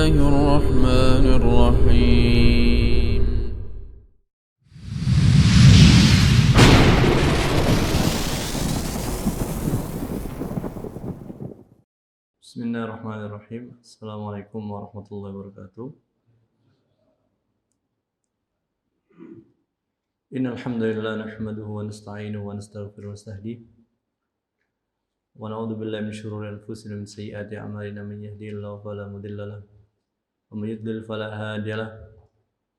الله الرحمن الرحيم. Bismillahirrahmanirrahim. Assalamualaikum warahmatullahi wabarakatuh. Innal hamdalillah nahmaduhu wa nasta'inuhu wa nastaghfiruhu wa nastahdiih. Wa na'udzu billahi min shururi anfusina wa min sayyiati a'malina man yahdihillahu fala mudilla lahu wa may yudlil fala hadiya lahu.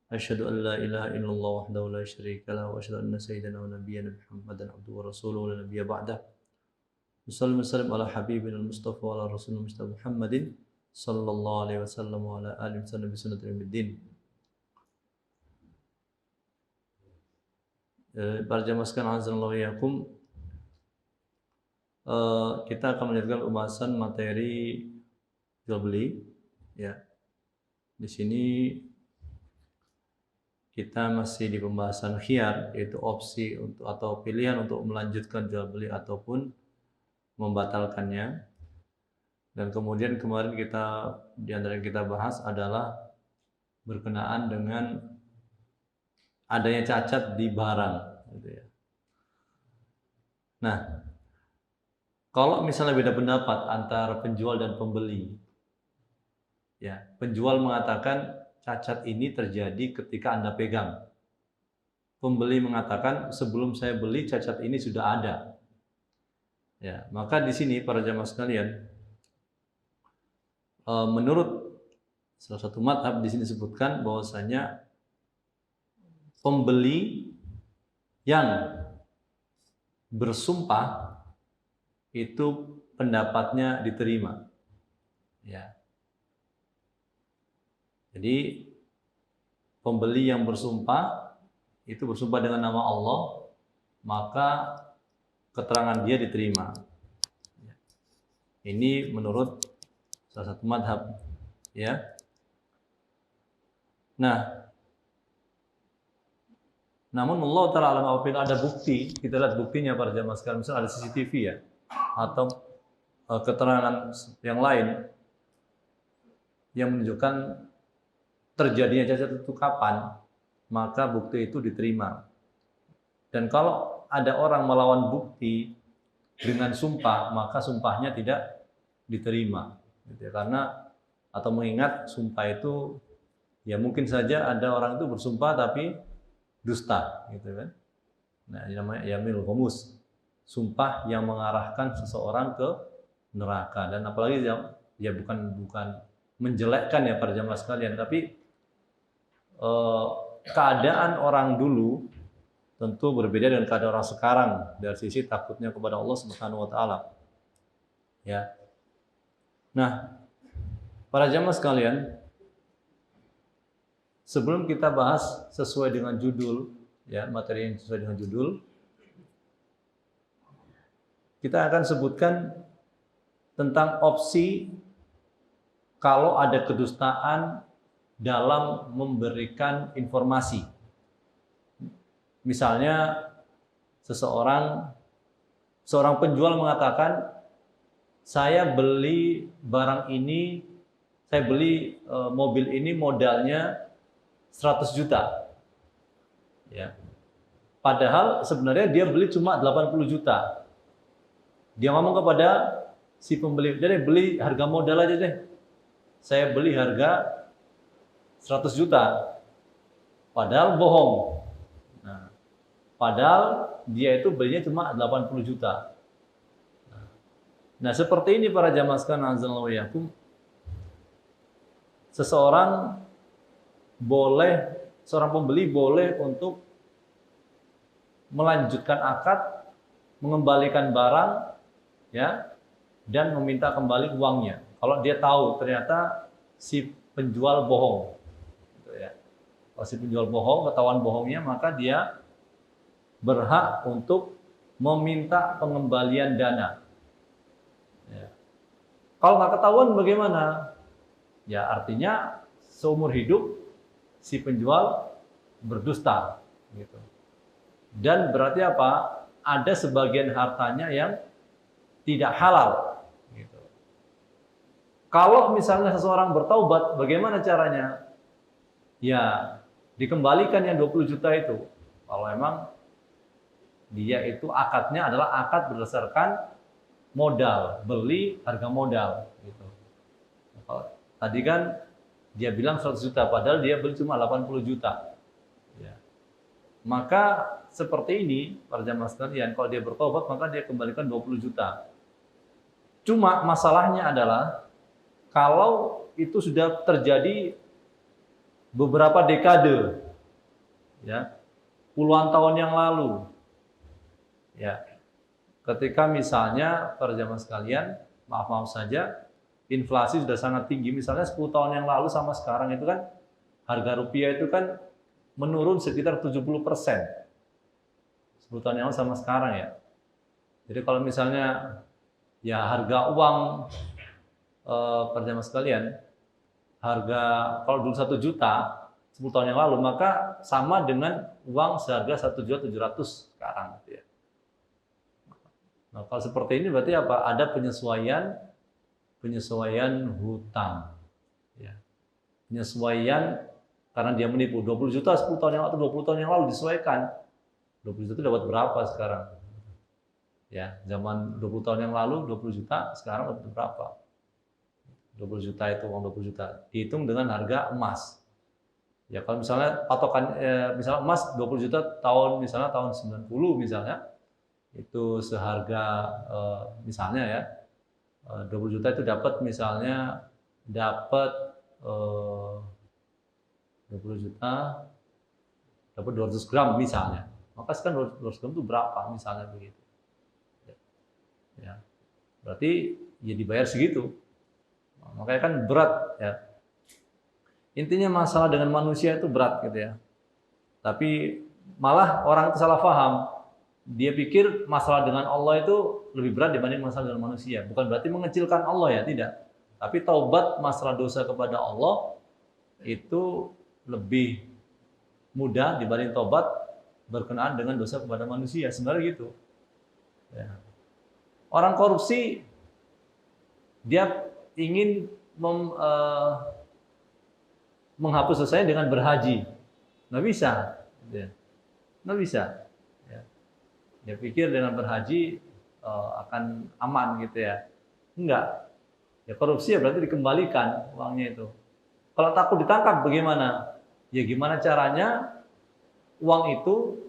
Asyhadu an la ilaha illallah wahdahu la syarika lahu wa asyhadu anna sayyidana wa nabiyyana Muhammadan abduhu wa rasuluhu la nabiyya ba'dah. Wassalatu wassalamu ala habibina al-Mustafa wa ala rasulina Mustafa Muhammadin sallallahu alaihi wasallam wa ala alihi wasallam bi sunnati yaumiddin. Para jamaah sekalian azanallahu iyyakum, kita akan melanjutkan pembahasan materi jual beli ya. Di sini kita masih di pembahasan khiyar, yaitu opsi untuk atau pilihan untuk melanjutkan jual beli ataupun membatalkannya. Dan kemudian kemarin di antara yang kita bahas adalah berkenaan dengan adanya cacat di barang gitu ya. Nah, kalau misalnya beda pendapat antara penjual dan pembeli, ya, penjual mengatakan cacat ini terjadi ketika Anda pegang. Pembeli mengatakan sebelum saya beli cacat ini sudah ada. Ya, maka di sini para jamaah sekalian, menurut salah satu madhab di sini disebutkan bahwasanya pembeli yang bersumpah itu pendapatnya diterima. Ya. Jadi pembeli yang bersumpah itu bersumpah dengan nama Allah, maka keterangan dia diterima. Ya. Ini menurut salah satu madhab. Ya. Nah, namun Allah Ta'ala alam apabila ada bukti, kita lihat buktinya para jamaah sekalian, misalnya ada CCTV ya, atau keterangan yang lain yang menunjukkan terjadinya cacat itu kapan, maka bukti itu diterima. Dan kalau ada orang melawan bukti dengan sumpah, maka sumpahnya tidak diterima. Gitu ya. Karena atau mengingat sumpah itu ya mungkin saja ada orang itu bersumpah tapi dusta, gitu kan? Nah, ini namanya yaminul ghamus, sumpah yang mengarahkan seseorang ke neraka. Dan apalagi ya bukan menjelekkan ya para jamaah sekalian, tapi keadaan orang dulu tentu berbeda dengan keadaan orang sekarang dari sisi takutnya kepada Allah Subhanahu wa taala. Ya. Nah, para jamaah sekalian, sebelum kita bahas sesuai dengan judul, ya, materi yang sesuai dengan judul, kita akan sebutkan tentang opsi kalau ada kedustaan dalam memberikan informasi. Misalnya seorang penjual mengatakan, saya beli barang ini, saya beli mobil ini modalnya 100 juta. Ya. Padahal sebenarnya dia beli cuma 80 juta. Dia ngomong kepada si pembeli, jadi beli harga modal aja deh. Saya beli harga 100 juta. Padahal bohong. Nah, padahal dia itu belinya cuma 80 juta. Nah, seperti ini para jamaah sekalian azanallahu iyyakum. Seorang pembeli boleh untuk melanjutkan akad, mengembalikan barang, ya, dan meminta kembali uangnya. Kalau dia tahu ternyata si penjual bohong, gitu ya. Kalau si penjual bohong, ketahuan bohongnya, maka dia berhak untuk meminta pengembalian dana. Ya. Kalau nggak ketahuan bagaimana? Ya artinya seumur hidup si penjual berdusta, gitu. Dan berarti apa? Ada sebagian hartanya yang tidak halal, gitu. Kalau misalnya seseorang bertaubat, bagaimana caranya? Ya, dikembalikan yang 20 juta itu. Kalau memang dia itu akadnya adalah akad berdasarkan modal, beli harga modal gitu. Tadi kan dia bilang 100 juta, padahal dia beli cuma 80 juta. Ya. Maka seperti ini, para jamaah sekalian, kalau dia bertobat maka dia kembalikan 20 juta. Cuma masalahnya adalah kalau itu sudah terjadi beberapa dekade, ya, puluhan tahun yang lalu, ya, ketika misalnya para jamaah sekalian, maaf saja, inflasi sudah sangat tinggi, misalnya 10 tahun yang lalu sama sekarang itu kan harga rupiah itu kan menurun sekitar 70%. 10 tahun yang lalu sama sekarang ya. Jadi kalau misalnya ya harga uang para jamaah sekalian, harga kalau dulu 1 juta 10 tahun yang lalu, maka sama dengan uang seharga 1.700.000 sekarang gitu ya. Nah, kalau seperti ini berarti apa? Ada penyesuaian hutang. Ya. Penyesuaian karena dia menipu 20 juta 10 tahun yang lalu, 20 tahun yang lalu disesuaikan. 20 juta dapat berapa sekarang? Ya, zaman 20 tahun yang lalu 20 juta, sekarang dapat berapa? 20 juta itu uang 20 juta. Dihitung dengan harga emas. Ya, kalau misalnya patokan misalnya emas 20 juta misalnya tahun 90 misalnya, itu seharga misalnya ya 20 juta itu dapat misalnya 20 juta dapat 200 gram misalnya. Maka sekarang 200 gram itu berapa misalnya begitu. Ya. Berarti ya dibayar segitu. Makanya kan berat ya. Intinya masalah dengan manusia itu berat gitu ya. Tapi malah orang itu salah paham. Dia pikir masalah dengan Allah itu lebih berat dibanding masalah dengan manusia. Bukan berarti mengecilkan Allah ya, tidak. Tapi taubat masalah dosa kepada Allah itu lebih mudah dibanding taubat berkenaan dengan dosa kepada manusia. Sebenarnya gitu. Ya. Orang korupsi dia ingin menghapus dosanya dengan berhaji, nggak bisa, nggak bisa. Ya. Dia pikir dengan berhaji akan aman gitu ya, enggak. Ya korupsi ya berarti dikembalikan uangnya itu. Kalau takut ditangkap bagaimana? Ya gimana caranya uang itu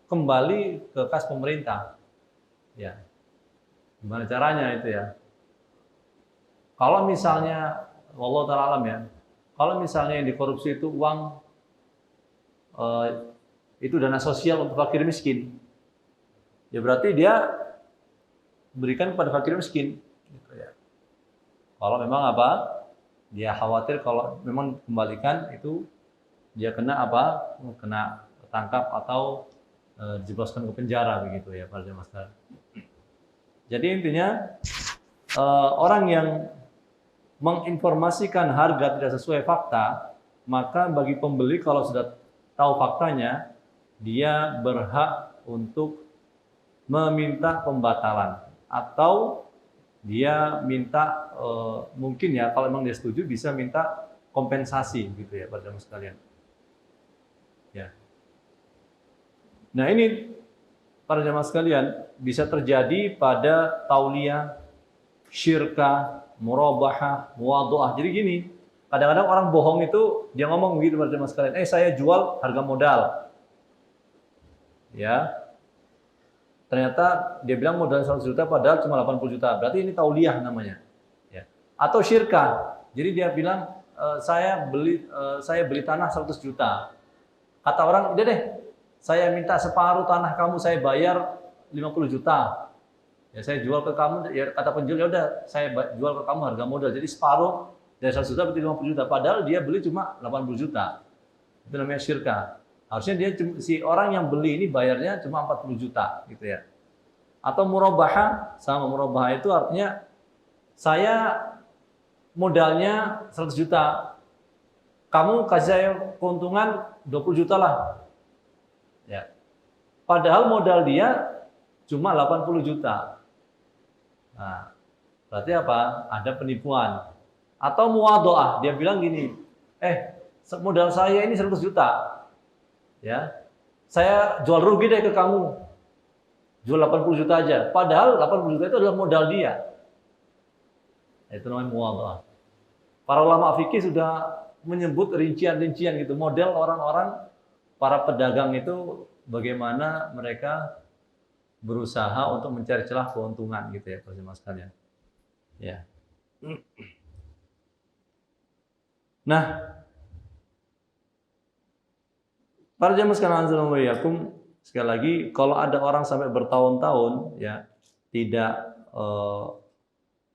kembali ke kas pemerintah? Ya, gimana caranya itu ya? Kalau misalnya, wallahu ta'ala alam ya, kalau misalnya yang dikorupsi itu uang, itu dana sosial untuk fakir miskin, ya berarti dia berikan kepada fakir miskin. Gitu ya. Kalau memang apa, dia khawatir kalau memang kembalikan itu dia kena apa, kena tangkap atau dijebloskan ke penjara begitu ya pada masalah. Jadi intinya orang yang menginformasikan harga tidak sesuai fakta, maka bagi pembeli kalau sudah tahu faktanya, dia berhak untuk meminta pembatalan atau dia minta mungkin ya kalau memang dia setuju bisa minta kompensasi gitu ya pada sekalian. Ya. Nah ini para jamaah sekalian bisa terjadi pada tauliyah, syirkah, murabahah, muwadha'ah. Jadi gini, kadang-kadang orang bohong itu dia ngomong begitu pada jamaah sekalian, saya jual harga modal. Ya. Ternyata dia bilang modal 100 juta padahal cuma 80 juta. Berarti ini tauliyah namanya. Ya. Atau syirkah. Jadi dia bilang saya beli tanah 100 juta. Kata orang, udah deh, saya minta separuh tanah kamu, saya bayar 50 juta. Ya saya jual ke kamu, ya kata penjual, ya udah saya jual ke kamu harga modal. Jadi separuh dari 100 juta berarti 50 juta. Padahal dia beli cuma 80 juta. Itu namanya syirkah. Harusnya dia si orang yang beli ini bayarnya cuma 40 juta gitu ya. Atau murabahah, sama murabahah itu artinya saya modalnya 100 juta. Kamu kasih saya keuntungan 20 juta lah. Ya. Padahal modal dia cuma 80 juta. Nah, Berarti apa? Ada penipuan. Atau muwadha'ah, dia bilang gini, modal saya ini 100 juta. Ya. Saya jual rugi deh ke kamu. Jual 80 juta aja. Padahal 80 juta itu adalah modal dia. Itu namanya muwadha'ah. Para ulama fikih sudah menyebut rincian-rincian gitu, model orang-orang para pedagang itu bagaimana mereka berusaha untuk mencari celah keuntungan gitu ya, para jemaah sekalian. Ya. Nah, para jemaah sekalian, sekali lagi, kalau ada orang sampai bertahun-tahun ya tidak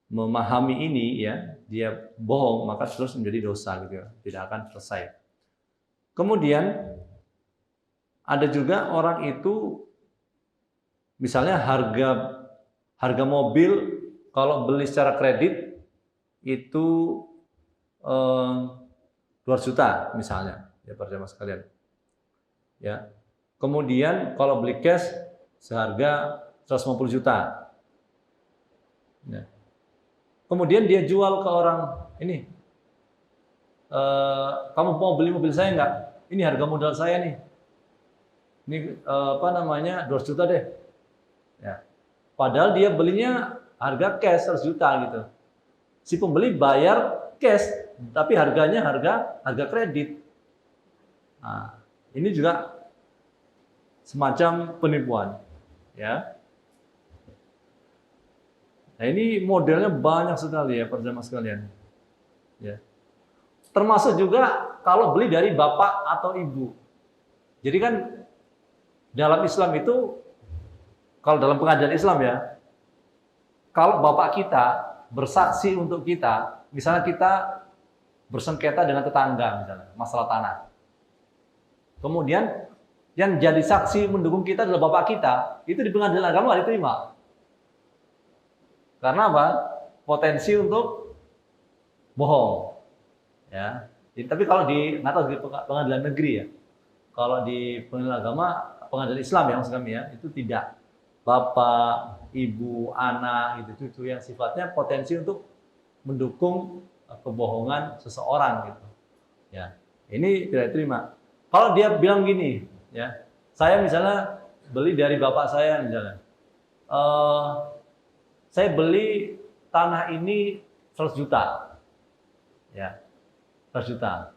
memahami ini ya, dia bohong, maka terus menjadi dosa gitu ya, tidak akan selesai. Kemudian ada juga orang itu misalnya harga mobil kalau beli secara kredit itu 200 juta misalnya ya, para jemaah sekalian. Ya. Kemudian kalau beli cash seharga 150 juta. Ya. Kemudian dia jual ke orang ini, kamu mau beli mobil saya nggak? Ini harga modal saya nih. Ini 200 juta deh. Ya. Padahal dia belinya harga cash 100 juta gitu. Si pembeli bayar cash, tapi harganya harga kredit. Nah, ini juga semacam penipuan, ya. Nah, ini modelnya banyak sekali ya, para jemaah sekalian. Ya. Termasuk juga kalau beli dari bapak atau ibu. Jadi kan dalam Islam itu, kalau dalam pengajaran Islam ya, kalau bapak kita bersaksi untuk kita, misalnya kita bersengketa dengan tetangga misalnya, masalah tanah. Kemudian yang jadi saksi mendukung kita adalah bapak kita, itu di pengadilan agama nggak diterima. Karena apa? Potensi untuk bohong. Ya. Tapi kalau di pengadilan negeri ya, kalau di pengadilan agama, pengadilan Islam ya maksud kami ya, itu tidak. Bapak, ibu, anak itu yang sifatnya potensi untuk mendukung kebohongan seseorang gitu. Ya. Ini tidak diterima. Kalau dia bilang gini, ya, saya misalnya beli dari bapak saya misalnya. Saya beli tanah ini 100 juta. Ya. 100 juta.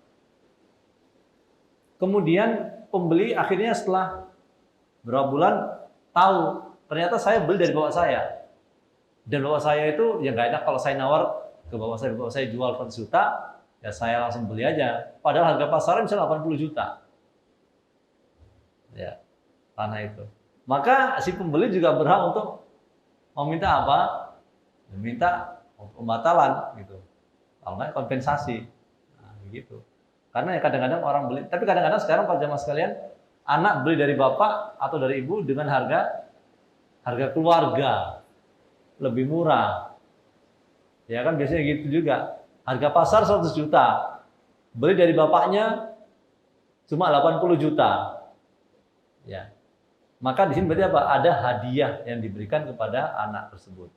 Kemudian pembeli akhirnya setelah berapa bulan tahu ternyata saya beli dari bapak saya. Dan bapak saya itu ya nggak enak kalau saya nawar ke bapak saya jual 100 juta, ya saya langsung beli aja. Padahal harga pasaran misalnya 80 juta. Ya, tanah itu. Maka si pembeli juga berhak untuk meminta apa? Meminta pembatalan gitu. Kalau nggak kompensasi. Nah, gitu. Karena ya kadang-kadang orang beli, tapi kadang-kadang sekarang para jemaah sekalian, anak beli dari bapak atau dari ibu dengan harga keluarga lebih murah. Ya kan biasanya gitu juga. Harga pasar 100 juta. Beli dari bapaknya cuma 80 juta. Ya. Maka di sini berarti apa? Ada hadiah yang diberikan kepada anak tersebut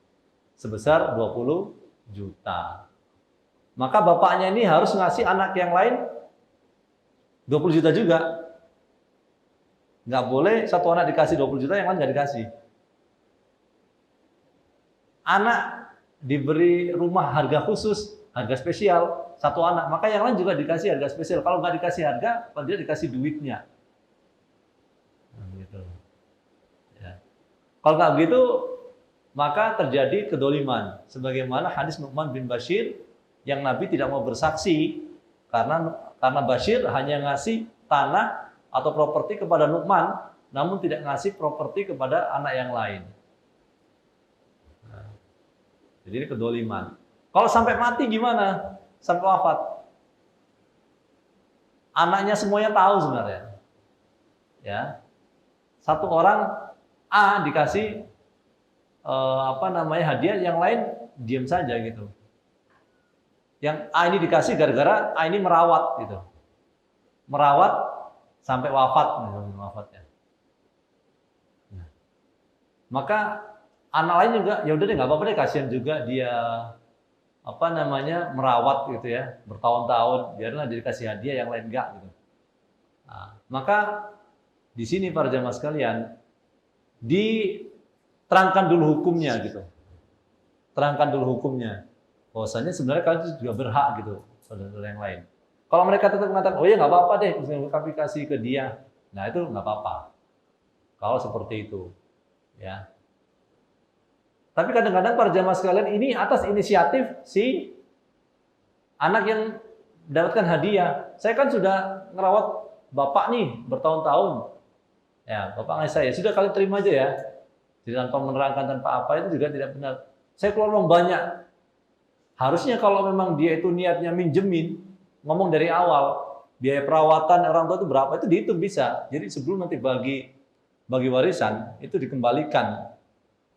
sebesar 20 juta. Maka bapaknya ini harus ngasih anak yang lain 20 juta juga. Nggak boleh satu anak dikasih 20 juta, yang lain nggak dikasih. Anak diberi rumah harga khusus, harga spesial, satu anak, maka yang lain juga dikasih harga spesial. Kalau nggak dikasih harga, dia dikasih duitnya. Nah, gitu. Ya. Kalau nggak begitu, maka terjadi kedoliman. Sebagaimana hadis Nu'man bin Bashir yang Nabi tidak mau bersaksi karena Bashir hanya ngasih tanah atau properti kepada Nu'man, namun tidak ngasih properti kepada anak yang lain. Nah, jadi ini kedoliman. Kalau sampai mati gimana? Sampai wafat. Anaknya semuanya tahu sebenarnya. Ya. Satu orang A dikasih hadiah, yang lain diam saja gitu. Yang A ini dikasih gara-gara A ini merawat gitu. Merawat sampai wafat, wafatnya. Nah, maka anak lain juga ya udah deh nggak apa-apa deh, kasihan juga dia merawat gitu ya bertahun-tahun, biarlah dia kasih hadiah, yang lain enggak gitu. Nah, maka di sini para jamaah sekalian diterangkan dulu hukumnya gitu. Terangkan dulu hukumnya. Bahwasanya sebenarnya kalian juga berhak gitu, saudara yang lain. Kalau mereka tetap mengatakan, oh ya nggak apa-apa deh, kami kasih ke dia. Nah itu nggak apa-apa. Kalau seperti itu, ya. Tapi kadang-kadang para jamaah sekalian ini atas inisiatif si anak yang mendapatkan hadiah. Saya kan sudah ngerawat bapak nih bertahun-tahun. Ya, bapak ngasih saya, sudah kalian terima aja ya. Jadi tanpa menerangkan, tanpa apa, itu juga tidak benar. Saya keluar uang banyak. Harusnya kalau memang dia itu niatnya minjemin, ngomong dari awal, biaya perawatan orang tua itu berapa, itu dihitung bisa. Jadi sebelum nanti bagi warisan, itu dikembalikan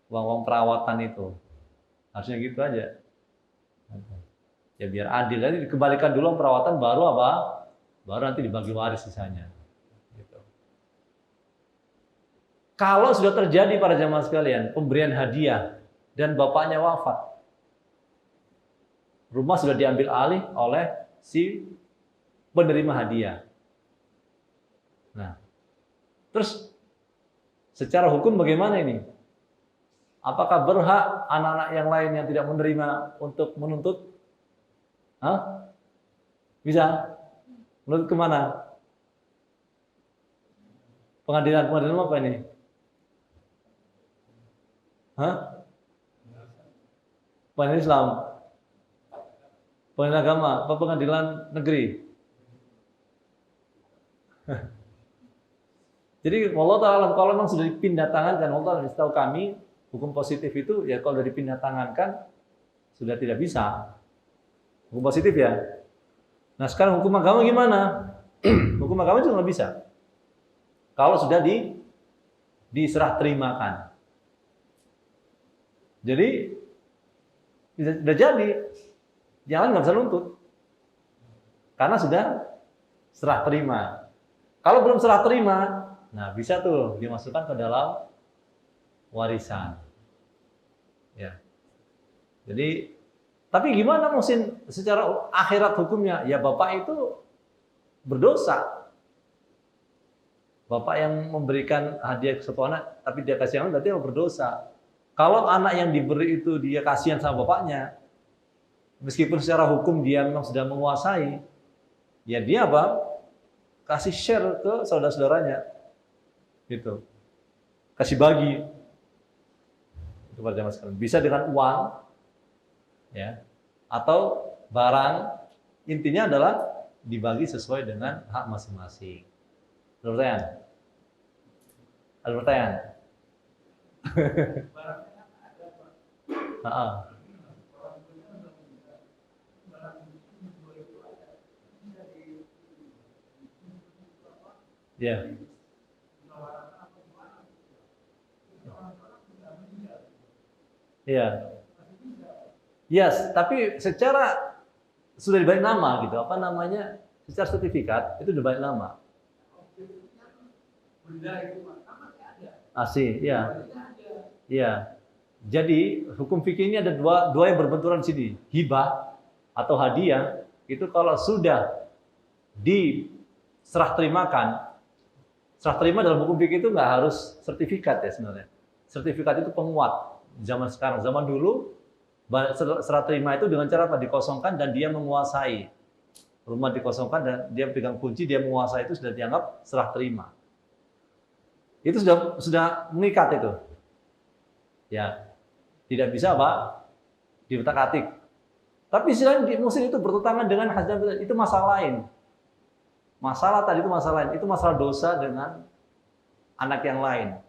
uang perawatan itu. Harusnya gitu aja. Ya biar adil, nanti dikembalikan dulu uang perawatan, baru apa? Baru nanti dibagi waris sisanya. Gitu. Kalau sudah terjadi para jamaah sekalian, pemberian hadiah, dan bapaknya wafat, rumah sudah diambil alih oleh si penerima hadiah. Nah, terus secara hukum bagaimana ini? Apakah berhak anak-anak yang lain yang tidak menerima untuk menuntut? Hah? Bisa? Menuntut kemana? Pengadilan apa ini? Hah? Pengadilan Islam? Pengadilan agama? Apa pengadilan negeri? Jadi Allah Ta'ala kalau memang sudah dipindah tangankan, Allah Ta'ala tahu kami hukum positif itu ya kalau sudah dipindah tangankan sudah tidak bisa. Hukum positif ya. Nah sekarang hukum agama gimana? Hukum agama juga nggak bisa. Kalau sudah diserah terimakan. Jadi sudah jadi, jangan nggak bisa nuntut karena sudah serah terima. Kalau belum serah terima, nah bisa tuh dimasukkan ke dalam warisan. Ya. Jadi, tapi gimana mungkin secara akhirat hukumnya? Ya bapak itu berdosa. Bapak yang memberikan hadiah ke satu anak, tapi dia kasih anak, berarti berdosa. Kalau anak yang diberi itu dia kasihan sama bapaknya, meskipun secara hukum dia memang sudah menguasai, ya dia apa? Kasih share ke saudara-saudaranya. Gitu. Kasih bagi. Itu pada zaman sekarang. Bisa dengan uang, ya, atau barang. Intinya adalah dibagi sesuai dengan hak masing-masing. Ada pertanyaan? Ada pertanyaan? Ya. Iya. Yes, tapi secara sudah dibalik nama gitu, apa namanya? Secara sertifikat itu dibalik nama. Asih, ya. Iya. Jadi hukum fikih ini ada dua yang berbenturan di sini. Hibah atau hadiah itu kalau sudah diserah terimakan, serah terima dalam hukum fikih itu nggak harus sertifikat ya sebenarnya. Sertifikat itu penguat. Zaman sekarang, zaman dulu serah terima itu dengan cara apa? Dikosongkan dan dia menguasai. Rumah dikosongkan dan dia pegang kunci, dia menguasai, itu sudah dianggap serah terima. Itu sudah mengikat itu. Ya. Tidak bisa apa? Diutak-atik. Tapi istilahnya muslim itu bertentangan dengan hadis, itu masalah lain. Masalah tadi itu masalah lain, itu masalah dosa dengan anak yang lain.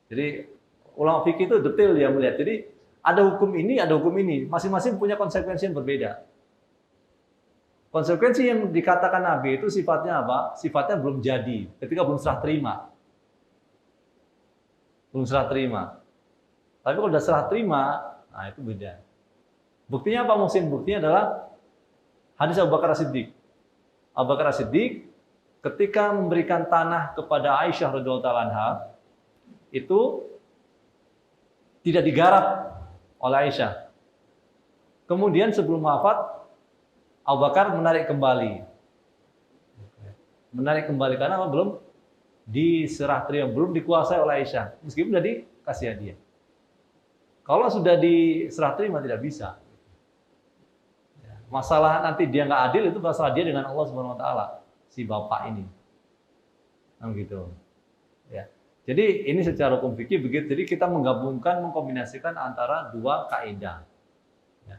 Jadi ulama fikih itu detail dia melihat. Jadi ada hukum ini, ada hukum ini. Masing-masing punya konsekuensi yang berbeda. Konsekuensi yang dikatakan Nabi itu sifatnya apa? Sifatnya belum jadi, ketika belum serah terima. Belum serah terima. Tapi kalau sudah serah terima, nah itu beda. Buktinya apa musim? Buktinya adalah hadis Abu Bakar As-Siddiq. Abu Bakar As-Siddiq ketika memberikan tanah kepada Aisyah radhiyallahu anha, itu tidak digarap oleh Aisyah. Kemudian sebelum wafat, Abu Bakar menarik kembali. Menarik kembali karena belum diserah terima, belum dikuasai oleh Aisyah. Meskipun sudah dikasih hadiah. Kalau sudah diserah terima tidak bisa. Masalah nanti dia nggak adil itu masalah dia dengan Allah Subhanahu Wa Taala, si bapak ini. Gitu. Ya. Jadi ini secara hukum fikih begitu. Jadi kita menggabungkan, mengkombinasikan antara dua kaidah. Ya.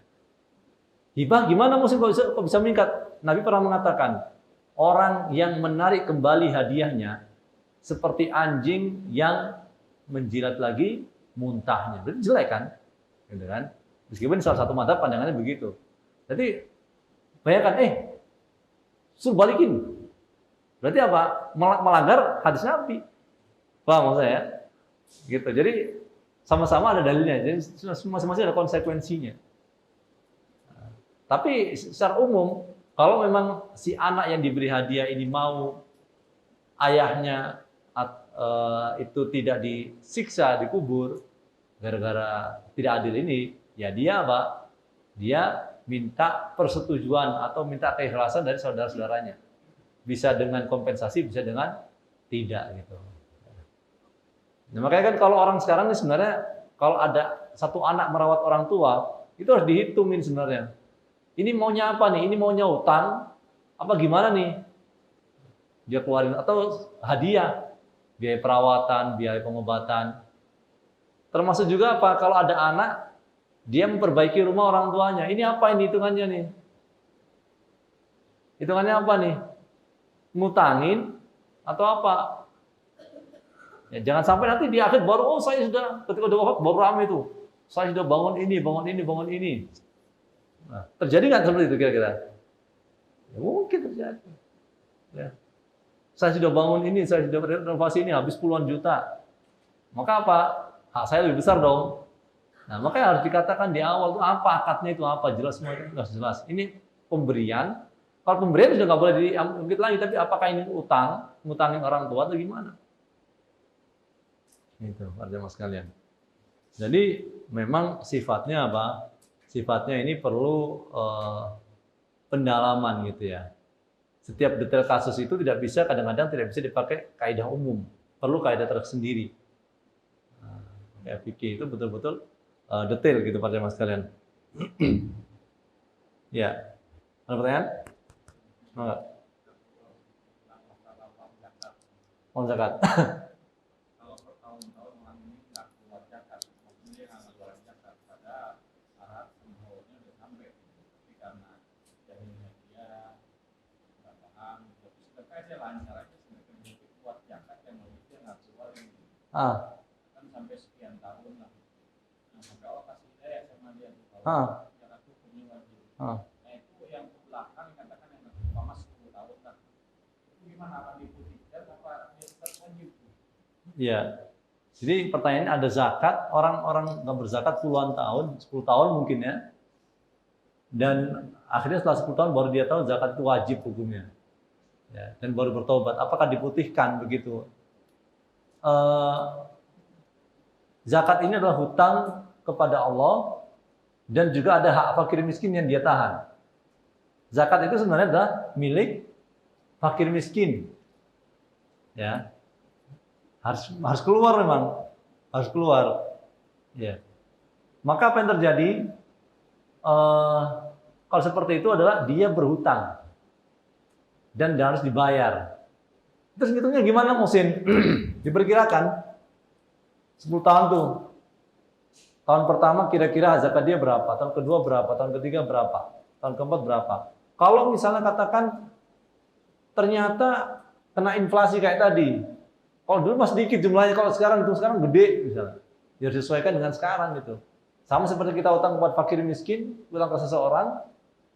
Hibah gimana muslim kok bisa meningkat? Nabi pernah mengatakan, orang yang menarik kembali hadiahnya seperti anjing yang menjilat lagi muntahnya. Berarti jelek kan? Gitu kan? Meskipun salah satu madzhab pandangannya begitu. Jadi bayangkan, suruh balikin. Berarti apa? Melanggar hadis Nabi. Paham maksud saya? Gitu. Jadi sama-sama ada dalilnya. Jadi masing-masing ada konsekuensinya. Tapi secara umum, kalau memang si anak yang diberi hadiah ini mau ayahnya itu tidak disiksa, dikubur gara-gara tidak adil ini, ya dia apa? Dia minta persetujuan atau minta keikhlasan dari saudara-saudaranya. Bisa dengan kompensasi, bisa dengan tidak gitu. Nah, makanya kan kalau orang sekarang ini sebenarnya kalau ada satu anak merawat orang tua, itu harus dihitungin sebenarnya. Ini maunya apa nih? Ini maunya utang apa gimana nih? Dia keluarin atau hadiah, biaya perawatan, biaya pengobatan. Termasuk juga apa? Kalau ada anak dia memperbaiki rumah orang tuanya. Ini apa ini hitungannya nih? Hitungannya apa nih? Ngutangin atau apa? Ya, jangan sampai nanti di akhir baru, saya sudah ketika udah wafat baru ramai itu. Saya sudah bangun ini, bangun ini, bangun ini. Nah, terjadi nggak seperti itu kira-kira? Ya, mungkin terjadi. Ya. Saya sudah bangun ini, saya sudah renovasi ini, habis puluhan juta. Maka apa? Hak saya lebih besar dong. Nah, makanya harus dikatakan di awal itu apa akadnya itu apa, jelas semua itu jelas. Ini pemberian. Kalau pemberian sudah nggak boleh diungkit lagi, tapi apakah ini utang, ngutangin orang tua atau gimana? Itu, jemaah sekalian. Jadi memang sifatnya apa? Sifatnya ini perlu pendalaman gitu ya. Setiap detail kasus itu tidak bisa, kadang-kadang tidak bisa dipakai kaidah umum. Perlu kaidah tersendiri. Nah, fikih itu betul-betul detail gitu pada jemaah sekalian. Ya. Ada pertanyaan? Enggak. Uang zakat. Kalau bertahun-tahun orang ini nggak keluar zakat, maksudnya dia nggak keluar zakat pada syarat sembahnya udah sampai, tapi karena jahilnya dia nggak paham, tapi sedekah dia lancar aja sebenarnya mungkin kuat zakat yang mau dia nggak keluar ini. Kan sampai sekian tahun lah. Nah, sampai Allah kasih hidayah sama dia tuh kalau zakat hukumnya wajib. Nah itu yang ke belakang katakan yang umpama 10 tahun lah. Itu gimana akan diputihkan apa dia tetap wajib? Iya. Jadi pertanyaannya ada zakat, orang-orang nggak berzakat puluhan tahun, 10 tahun mungkin ya. Dan akhirnya setelah 10 tahun baru dia tahu zakat itu wajib hukumnya. Ya, dan baru bertobat. Apakah diputihkan begitu? Zakat ini adalah hutang kepada Allah dan juga ada hak fakir miskin yang dia tahan. Zakat itu sebenarnya adalah milik fakir miskin. Ya. Harus keluar memang. Harus keluar. Ya. Maka apa yang terjadi? Kalau seperti itu adalah dia berhutang. Dan dia harus dibayar. Terus ngitungnya gimana Musin? Diperkirakan 10 tahun tuh. Tahun pertama kira-kira zakat dia berapa? Tahun kedua berapa? Tahun ketiga berapa? Tahun keempat berapa? Kalau misalnya katakan ternyata kena inflasi kayak tadi. Kalau dulu masih sedikit jumlahnya, kalau sekarang itu sekarang gede misalnya. Ya disesuaikan dengan sekarang gitu. Sama seperti kita utang buat fakir miskin, utang ke seseorang,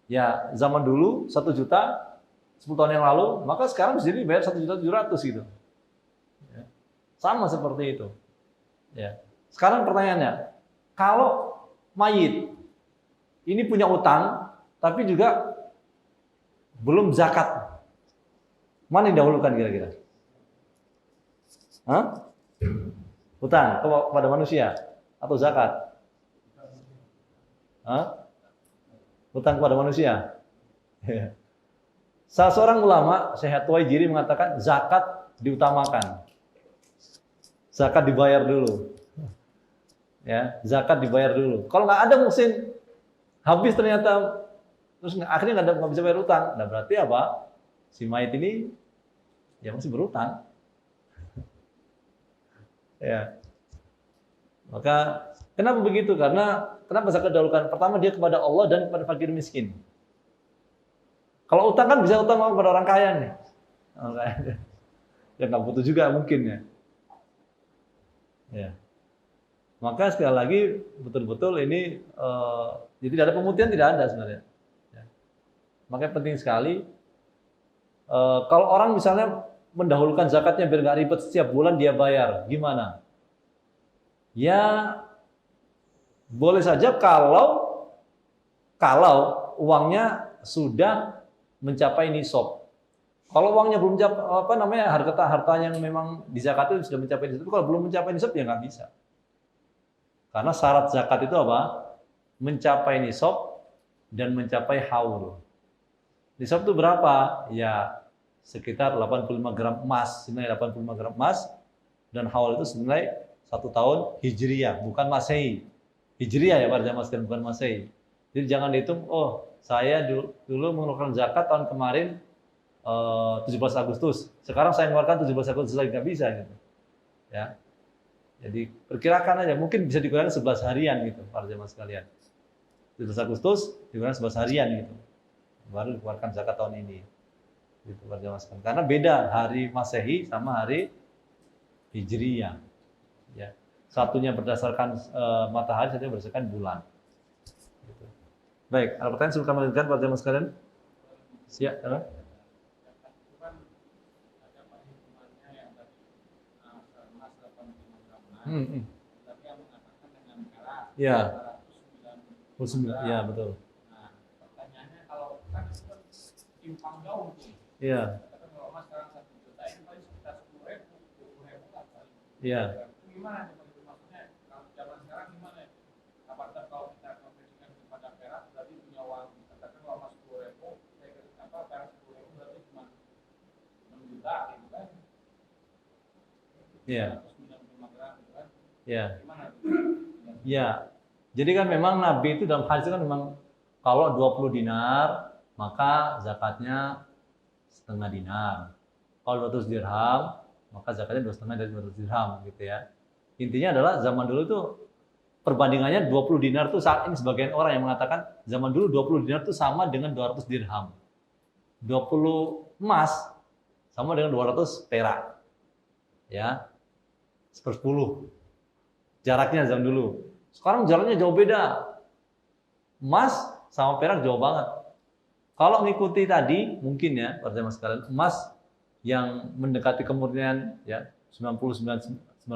ya zaman dulu 1 juta 10 tahun yang lalu, maka sekarang bisa dibayar 1.700.000 gitu. Ya. Sama seperti itu. Ya. Sekarang pertanyaannya, kalau mayit ini punya utang, tapi juga belum zakat, mana yang dahulukan kira-kira? Hah? Utang kepada manusia atau zakat? Hah? Hutang kepada manusia. Salah seorang ulama, Syekh Tuwaijiri mengatakan zakat diutamakan. Zakat dibayar dulu. Ya, zakat dibayar dulu. Kalau nggak ada muhsin, habis ternyata, terus akhirnya nggak bisa bayar utang. Nah berarti apa? Si mayit ini ya masih berutang. Ya. Maka kenapa begitu? Karena kenapa zakat dahulukan? Pertama dia kepada Allah dan kepada fakir miskin. Kalau utang kan bisa utang kepada orang kaya nih. Orang kaya. Ya nggak butuh juga mungkin ya. Ya. Maka sekali lagi betul-betul ini jadi tidak ada pemutihan, tidak ada sebenarnya. Ya. Makanya penting sekali kalau orang misalnya mendahulukan zakatnya biar nggak ribet setiap bulan dia bayar, gimana? Ya boleh saja kalau uangnya sudah mencapai nisab. Kalau uangnya belum mencapai harta yang memang dizakati sudah mencapai nisab, kalau belum mencapai nisab ya nggak bisa. Karena syarat zakat itu apa? Mencapai nisab dan mencapai haul. Nisab itu berapa? Ya sekitar 85 gram emas, senilai 85 gram emas, dan haul itu senilai 1 tahun Hijriyah, bukan Masehi. Hijriyah ya para jamaah sekalian, bukan Masehi. Jadi jangan dihitung, oh saya dulu mengeluarkan zakat tahun kemarin 17 Agustus, sekarang saya mengeluarkan 17 Agustus lagi, nggak bisa gitu. Ya. Jadi perkirakan aja, mungkin bisa digunakan 11 harian gitu para jamaah sekalian. 17 Agustus digunakan 11 harian gitu. Baru dikeluarkan zakat tahun ini. Gitu para jamaah sekalian. Karena beda hari Masehi sama hari Hijriyah. Ya. Satunya berdasarkan matahari, satunya berdasarkan bulan. Gitu. Baik, ada pertanyaan sebelum kami lanjutkan para jamaah sekalian? Siap, ya. Tapi yang mengatakan dengan cara Ya. 299. Ya, betul. Nah, pertanyaannya kalau kan itu timpang jauh tuh. Iya. Katakan kalau emas sekarang 1 juta ini paling sekitar 10.000, 20.000 kan paling. Iya. Itu gimana itu maksudnya? Kalau zaman sekarang gimana? Apakah kalau kita konversikan kepada perak berarti punya uang, katakan kalau emas 10.000, perak 10.000 berarti cuma 6 juta gitu kan? Iya. 195 gram gitu kan? Iya. Gimana? Ya, jadi kan memang Nabi itu dalam hadis kan memang kalau 20 dinar maka zakatnya setengah dinar. Kalau 200 dirham maka zakatnya 2,5 dari 200 dirham gitu ya. Intinya adalah zaman dulu itu perbandingannya 20 dinar tuh saat ini sebagian orang yang mengatakan zaman dulu 20 dinar itu sama dengan 200 dirham. 20 emas sama dengan 200 perak. Ya. 10. Jaraknya zaman dulu. Sekarang jaraknya jauh beda. Emas sama perak jauh banget. Kalau mengikuti tadi, mungkin ya, para jamaah sekalian, emas yang mendekati kemurnian ya 999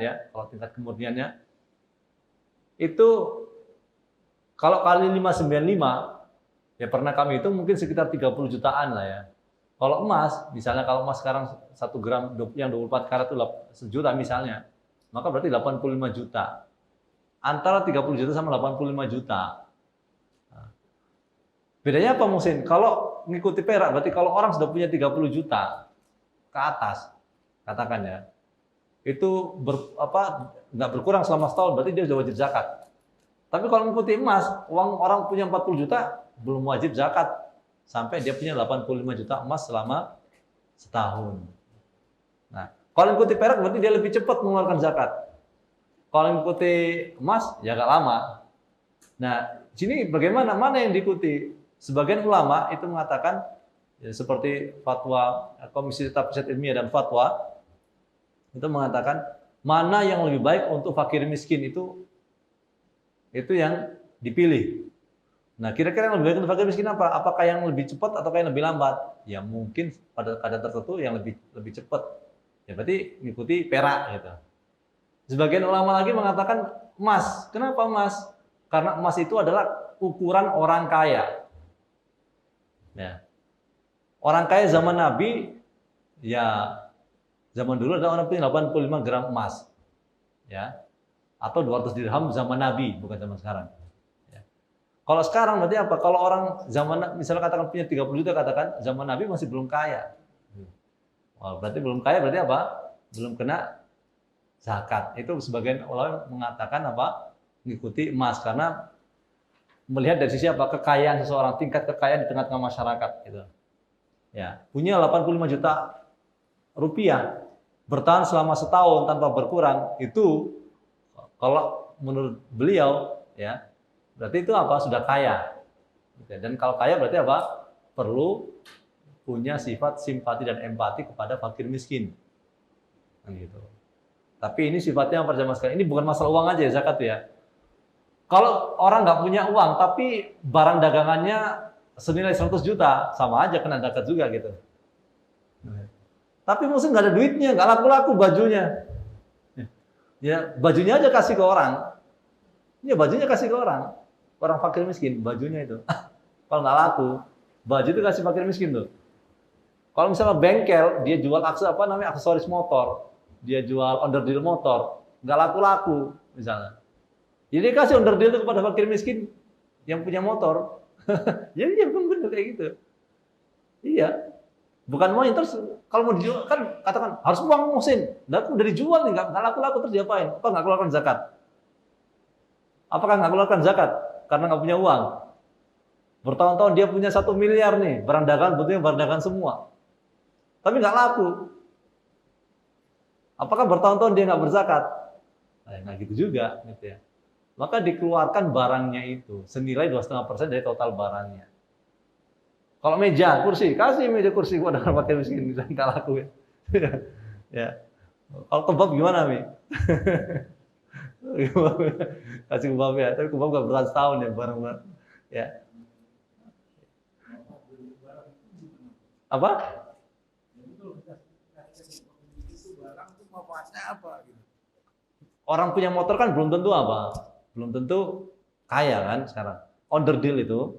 ya, kalau tingkat kemurniannya. Itu kalau kali 595 ya pernah kami itu mungkin sekitar 30 jutaan lah ya. Kalau emas, misalnya kalau emas sekarang 1 gram yang 24 karat itu 1 juta misalnya, maka berarti 85 juta. Antara 30 juta sama 85 juta. Nah, bedanya apa Musin? Kalau mengikuti perak, berarti kalau orang sudah punya 30 juta ke atas, katakan ya, itu nggak berkurang selama setahun, berarti dia sudah wajib zakat. Tapi kalau mengikuti emas, uang orang punya 40 juta, belum wajib zakat. Sampai dia punya 85 juta emas selama setahun. Nah, kalau mengikuti perak berarti dia lebih cepat mengeluarkan zakat. Kalau mengikuti emas ya agak lama. Nah, sini bagaimana? Mana yang diikuti? Sebagian ulama itu mengatakan ya, seperti fatwa Komisi Tafsir Ilmiah dan Fatwa itu mengatakan mana yang lebih baik untuk fakir miskin itu yang dipilih. Nah, kira-kira yang lebih baik untuk fakir miskin apa? Apakah yang lebih cepat atau yang lebih lambat? Ya mungkin pada keadaan tertentu yang lebih cepat. Ya berarti mengikuti perak gitu. Sebagian ulama lagi mengatakan emas. Kenapa emas? Karena emas itu adalah ukuran orang kaya. Ya. Orang kaya zaman Nabi, ya zaman dulu ada orang punya 85 gram emas. Ya. atau 200 dirham zaman Nabi, bukan zaman sekarang. Ya. Kalau sekarang berarti apa? Kalau orang zaman misalnya katakan punya 30 juta, katakan zaman Nabi masih belum kaya. Wah, berarti belum kaya berarti apa? Belum kena zakat. Itu sebagian ulama mengatakan apa? Mengikuti emas karena melihat dari sisi apa? Kekayaan seseorang, tingkat kekayaan di tengah-tengah masyarakat gitu. Ya, punya 85 juta rupiah bertahan selama setahun tanpa berkurang, itu kalau menurut beliau ya berarti itu apa? Sudah kaya. Dan kalau kaya berarti apa? Perlu punya sifat simpati dan empati kepada fakir miskin. Gitu. Tapi ini sifatnya apa jamaah sekalian? Ini bukan masalah uang aja ya zakat ya. Kalau orang nggak punya uang tapi barang dagangannya senilai 100 juta, sama aja kena zakat juga gitu. Tapi muslim nggak ada duitnya, nggak laku-laku bajunya. Ya, bajunya aja kasih ke orang. Ya, bajunya kasih ke orang. Orang fakir miskin, bajunya itu. Kalau nggak laku, baju itu kasih fakir miskin tuh. Kalau misalnya bengkel, dia jual aksesoris motor, dia jual onderdil motor, nggak laku-laku misalnya. Jadi kasih onderdil itu kepada fakir miskin yang punya motor. Jadi ya benar kayak gitu. Iya. Bukan mau terus kalau mau dijual kan katakan harus uang muhsin. Udah dijual nih nggak laku-laku terus diapain? Apa nggak keluarkan zakat? Apakah nggak keluarkan zakat karena nggak punya uang? Bertahun-tahun dia punya 1 miliar nih barang dagangan, bentuknya barang dagangan semua, tapi nggak laku. Apakah bertahun-tahun dia nggak berzakat? Nggak gitu juga, gitu ya. Maka dikeluarkan barangnya itu senilai 2,5% dari total barangnya. Kalau meja, kursi, kasih meja kursi kepada orang fakir miskin, nggak laku ya. Ya. Kalau kebab gimana, Mi? Kasih kebab ya, tapi kebab nggak bertahan setahun ya barang-barang. Ya. Apa? Orang punya motor kan belum tentu apa? Belum tentu kaya kan sekarang. Onderdil itu.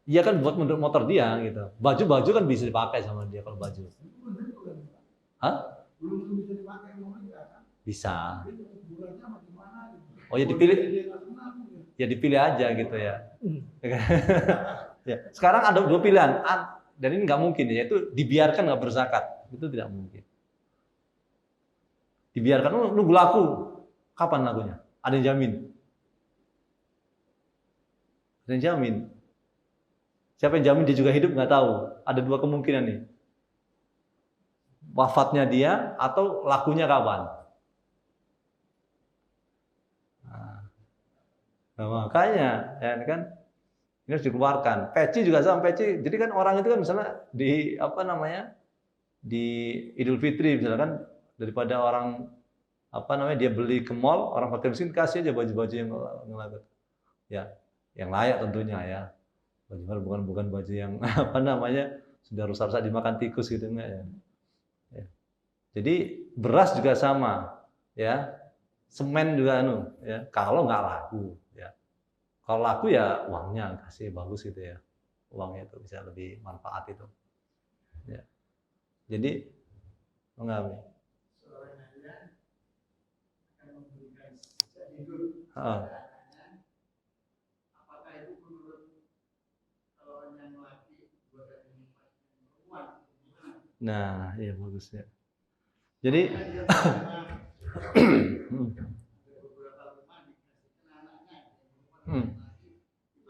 Iya kan buat menurut motor dia gitu. Baju-baju kan bisa dipakai sama dia kalau baju. Hah? Bisa. Oh ya dipilih. Ya dipilih aja gitu ya. Ya. Sekarang ada 2 pilihan. Dan ini nggak mungkin, yaitu dibiarkan nggak berzakat. Itu tidak mungkin. Dibiarkan nunggu laku. Kapan lakunya? Ada yang jamin? Ada yang jamin? Siapa yang jamin dia juga hidup nggak tahu. Ada 2 kemungkinan nih. Wafatnya dia atau lakunya kapan. Nah, makanya ya kan ini harus dikeluarkan. Peci juga sama peci. Jadi kan orang itu kan misalnya di di Idul Fitri misalnya kan daripada orang dia beli ke mall, orang fakir miskin kasih aja baju-baju yang layak. Ya, yang layak tentunya ya. Baju bukan baju yang sudah rusak-rusak dimakan tikus gitu enggak ya. Ya. Jadi beras juga sama ya. Semen juga ya. Kalau nggak laku ya. Kalau laku ya uangnya kasih bagus gitu ya. Uangnya itu bisa lebih manfaat itu. Ya. Jadi mengambil. Apakah itu menurut kalau yang laki perempuan? Nah, iya bagus ya. Jadi itu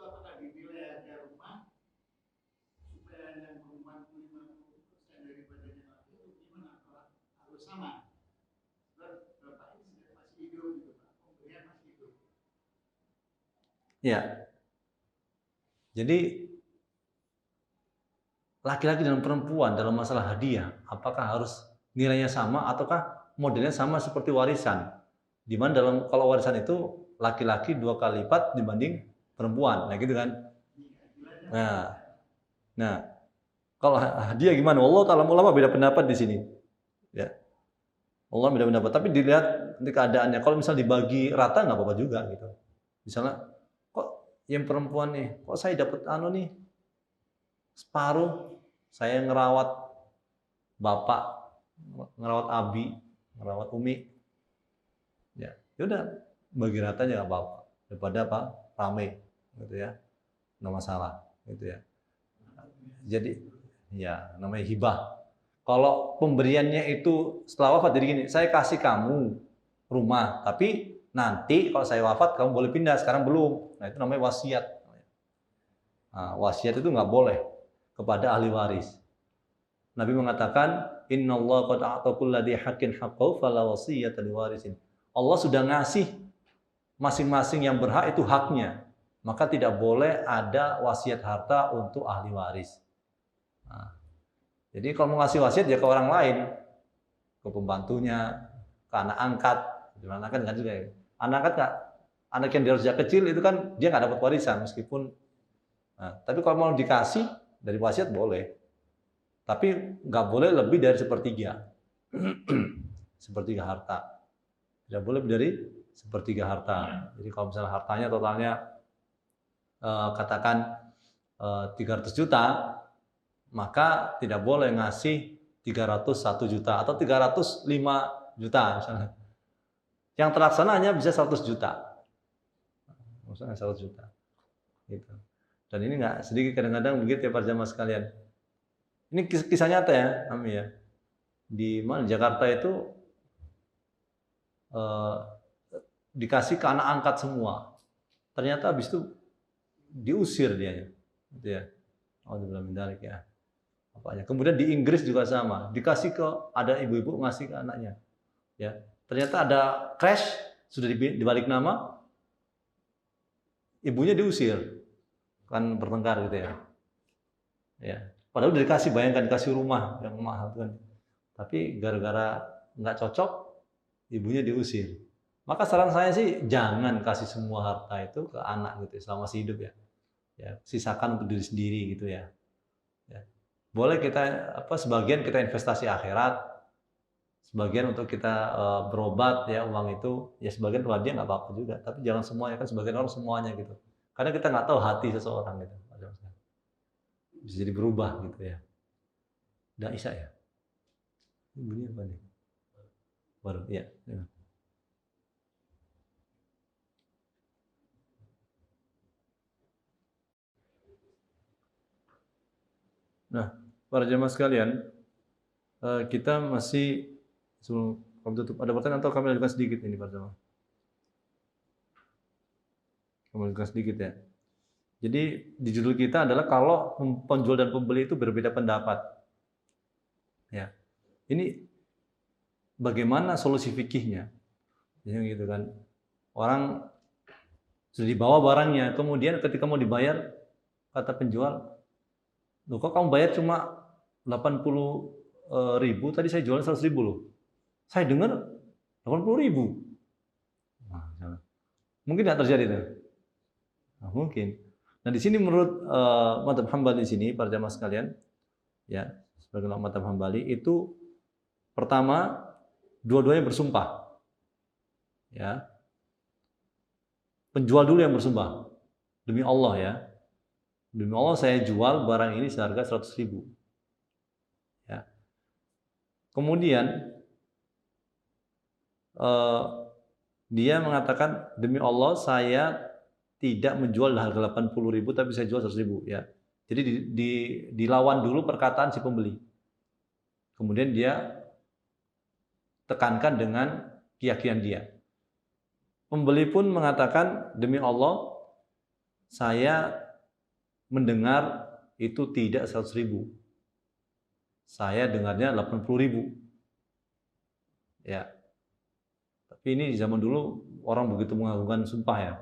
apakah dinilai harga rumah supaya yang perempuan 50% daripada yang laki itu gimana? Harus sama. Bapak ini masih hidup gitu Pak, pemberian masih hidup. ya. Jadi laki-laki dan perempuan dalam masalah hadiah, apakah harus nilainya sama ataukah modelnya sama seperti warisan? Di mana kalau warisan itu laki-laki 2 kali lipat dibanding perempuan, nah gitu kan? Nah, kalau hadiah gimana? Allah Ta'ala ulama beda pendapat di sini. Ya, Allah beda pendapat. Tapi dilihat nanti keadaannya. Kalau misal dibagi rata nggak apa-apa juga gitu. Misalnya, kok yang perempuan nih, kok saya dapat nih separuh, saya ngerawat bapak ngerawat Abi, ngerawat Umi. Ya, udah bagi rata aja nggak apa-apa. Daripada apa? Rame, gitu ya. Nggak masalah, gitu ya. Jadi, ya namanya hibah. Kalau pemberiannya itu setelah wafat jadi gini, saya kasih kamu rumah, tapi nanti kalau saya wafat kamu boleh pindah, sekarang belum. Nah itu namanya wasiat. Nah, wasiat itu nggak boleh kepada ahli waris. Nabi mengatakan, Inna Allah qad a'ta kulli haqqin haqqahu fala wasiyata liwarisin. Allah sudah ngasih masing-masing yang berhak itu haknya, maka tidak boleh ada wasiat harta untuk ahli waris. Nah, jadi kalau mau ngasih wasiat ya ke orang lain, ke pembantunya, ke anak angkat, gimana kan nggak juga ya. Anak angkat nggak, anak yang dari sejak kecil itu kan dia nggak dapat warisan meskipun. Nah, tapi kalau mau dikasih dari wasiat boleh, tapi nggak boleh lebih dari sepertiga, sepertiga harta. Tidak boleh lebih dari sepertiga harta. Jadi kalau misalnya hartanya totalnya katakan 300 juta, maka tidak boleh ngasih 301 juta atau 305 juta misalnya. Yang terlaksana hanya bisa 100 juta. Maksudnya 100 juta. Gitu. Dan ini nggak sedikit kadang-kadang begitu ya para jamaah sekalian. Ini kisah nyata ya, Ami ya. Di mana Jakarta itu dikasih ke anak angkat semua. Ternyata habis itu diusir dia, gitu ya. Alhamdulillah min dzalik ya. Apanya. Kemudian di Inggris juga sama, dikasih ke ada ibu-ibu ngasih ke anaknya. Ya. Ternyata ada crash sudah dibalik nama, ibunya diusir. Kan bertengkar gitu ya. Ya. Padahal udah dikasih, bayangkan dikasih rumah yang mahal kan. Tapi gara-gara nggak cocok, ibunya diusir. Maka saran saya sih jangan kasih semua harta itu ke anak gitu selama masih hidup ya. Ya, sisakan untuk diri sendiri gitu ya. Ya. Boleh kita sebagian kita investasi akhirat, sebagian untuk kita berobat ya uang itu, ya sebagian buat dia nggak apa-apa juga. Tapi jangan semuanya, kan sebagian orang semuanya gitu. Karena kita nggak tahu hati seseorang gitu. Bisa jadi berubah gitu ya. Udah Isya ya? Bunyi apa nih? Baru, ya. Nah, para jemaah sekalian, kita masih sebelum kami tutup, ada pertanyaan atau kami lanjutkan sedikit ini para jemaah? Kami lanjutkan sedikit ya. Jadi di judul kita adalah kalau penjual dan pembeli itu berbeda pendapat. Ya. Ini bagaimana solusi fikihnya? Ya, gitu kan. Orang sudah dibawa barangnya, kemudian ketika mau dibayar kata penjual, "Loh kok kamu bayar cuma 80.000, tadi saya jual 100.000 loh." Saya dengar 80.000. Nah, mungkin tidak terjadi itu. Nah, mungkin. Nah, di sini menurut mazhab Hambali di sini para jamaah sekalian, ya, sebagai mazhab Hambali itu pertama dua-duanya bersumpah. Ya. Penjual dulu yang bersumpah. Demi Allah ya. Demi Allah saya jual barang ini seharga 100.000. Ya. Kemudian dia mengatakan demi Allah saya tidak menjual harga 80.000 tapi saya jual 100.000 ya. Jadi dilawan dulu perkataan si pembeli. Kemudian dia tekankan dengan keyakinan dia. Pembeli pun mengatakan demi Allah saya mendengar itu tidak 100.000. Saya dengarnya 80.000. Ya. Tapi ini di zaman dulu orang begitu mengagungkan sumpah ya.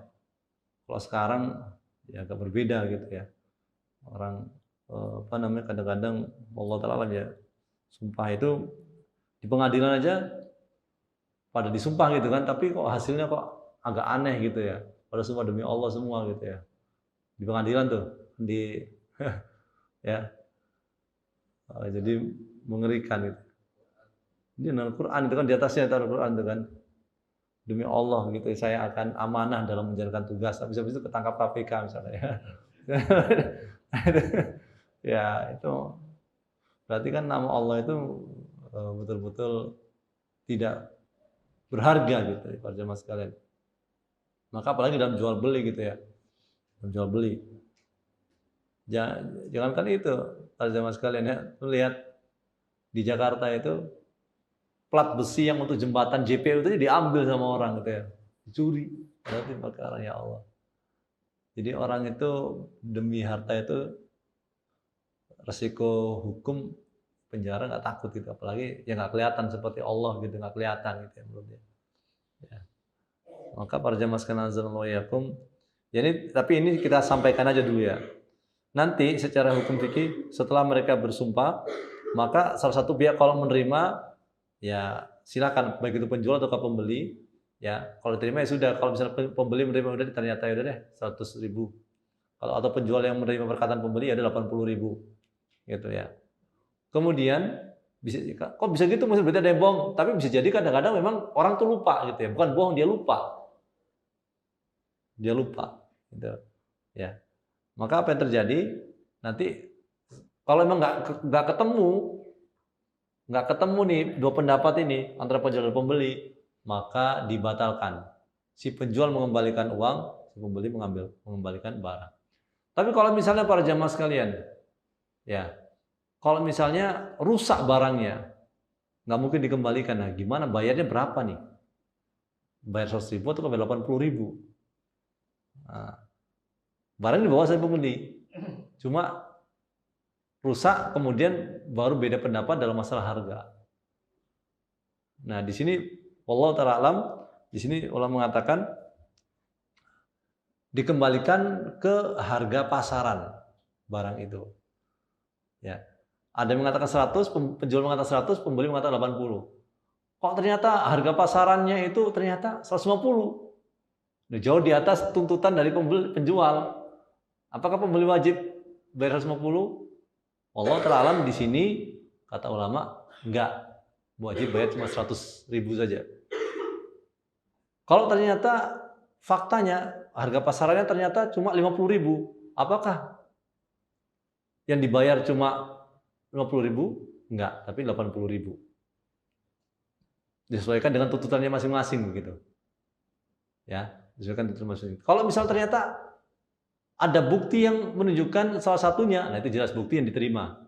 Kalau sekarang ya agak berbeda gitu ya. Orang kadang-kadang Allah Ta'ala ya sumpah itu di pengadilan aja pada disumpah gitu kan, tapi kok hasilnya kok agak aneh gitu ya. Pada sumpah demi Allah semua gitu ya. Di pengadilan tuh ya. Jadi mengerikan gitu. Ini Al-Qur'an itu kan di atasnya Al-Qur'an itu kan. Demi Allah gitu saya akan amanah dalam menjalankan tugas, tapi habis itu ketangkap KPK misalnya ya. Ya itu berarti kan nama Allah itu betul-betul tidak berharga gitu para jamaah sekalian. Maka apalagi dalam jual beli gitu ya, dalam jual beli. Jangankan itu para jamaah sekalian ya, lihat di Jakarta itu plat besi yang untuk jembatan JPU itu diambil sama orang gitu ya, dicuri. Berarti perkara ya Allah. Jadi orang itu demi harta itu resiko hukum penjara nggak takut gitu, apalagi yang nggak kelihatan seperti Allah gitu, nggak kelihatan gitu ya menurut dia. Ya. Maka para jamaah sekalian azanallahu iyyakum, jadi tapi ini kita sampaikan aja dulu ya. Nanti secara hukum fikih setelah mereka bersumpah, maka salah satu pihak kalau menerima ya silakan, baik itu penjual atau pembeli ya, kalau diterima ya sudah. Kalau misalnya pembeli menerima udah, ternyata ya udah deh 100.000. Kalau atau penjual yang menerima perkataan pembeli ada 80.000 gitu ya. Kemudian bisa, kok bisa gitu, maksudnya berarti ada yang bohong. Tapi bisa jadi kadang-kadang memang orang tuh lupa gitu ya, bukan bohong, dia lupa gitu ya. Maka apa yang terjadi nanti kalau memang nggak ketemu nih dua pendapat ini antara penjual dan pembeli, maka dibatalkan. Si penjual mengembalikan uang, si pembeli mengembalikan barang. Tapi kalau misalnya para jamaah sekalian ya, kalau misalnya rusak barangnya, nggak mungkin dikembalikan. Nah, gimana bayarnya berapa nih? Bayar 100.000 atau bayar 80.000? Nah, barang dibawa saya pembeli, cuma rusak, kemudian baru beda pendapat dalam masalah harga. Nah, di sini wallahu ta'ala alam, di sini ulama mengatakan dikembalikan ke harga pasaran barang itu. Ya. Ada yang mengatakan 100, penjual mengatakan 100, pembeli mengatakan 80. Kok ternyata harga pasarannya itu ternyata 150. Jauh di atas tuntutan dari penjual. Apakah pembeli wajib bayar 150? Allah ta'ala alam, di sini kata ulama enggak, wajib bayar cuma 100.000 saja. Kalau ternyata faktanya harga pasarannya ternyata cuma 50.000, apakah yang dibayar cuma 50.000? Enggak, tapi 80.000. Disesuaikan dengan tuntutannya masing-masing begitu. Ya, disesuaikan tuntutan masing-masing. Kalau misal ternyata ada bukti yang menunjukkan salah satunya, nah itu jelas bukti yang diterima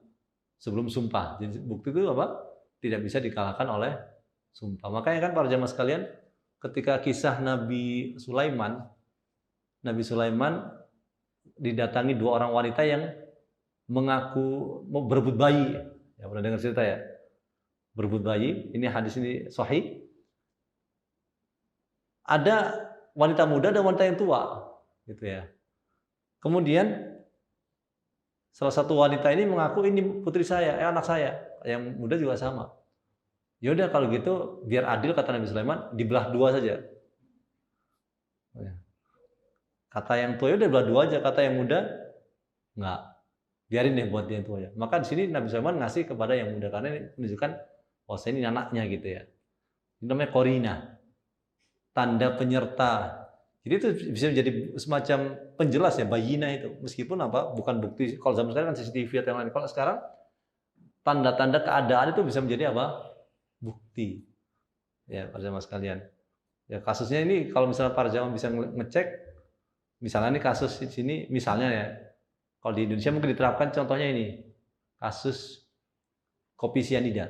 sebelum sumpah. Jadi bukti itu apa? Tidak bisa dikalahkan oleh sumpah. Makanya kan para jamaah sekalian, ketika kisah Nabi Sulaiman didatangi dua orang wanita yang mengaku mau berebut bayi. Ya, pernah dengar cerita ya? Berebut bayi. Ini hadis ini sahih. Ada wanita muda dan wanita yang tua, gitu ya. Kemudian salah satu wanita ini mengaku ini putri saya, anak saya. Yang muda juga sama. Ya udah kalau gitu biar adil, kata Nabi Sulaiman, dibelah dua saja. Kata yang tua ya udah belah dua aja, kata yang muda enggak. Biarin deh buat dia yang tua ya. Maka di sini Nabi Sulaiman ngasih kepada yang muda karena ini menunjukkan oh saya ini anaknya gitu ya. Ini namanya korina. Tanda penyerta. Jadi itu bisa menjadi semacam penjelas ya, bayina itu. Meskipun apa? Bukan bukti. Kalau zaman sekarang kan CCTV atau yang lain. Kalau sekarang tanda-tanda keadaan itu bisa menjadi apa? Bukti. Ya, para jamaah sekalian. Ya, kasusnya ini kalau misalnya para jamaah bisa ngecek, misalnya ini kasus di sini, misalnya ya, kalau di Indonesia mungkin diterapkan contohnya ini, kasus kopi sianida.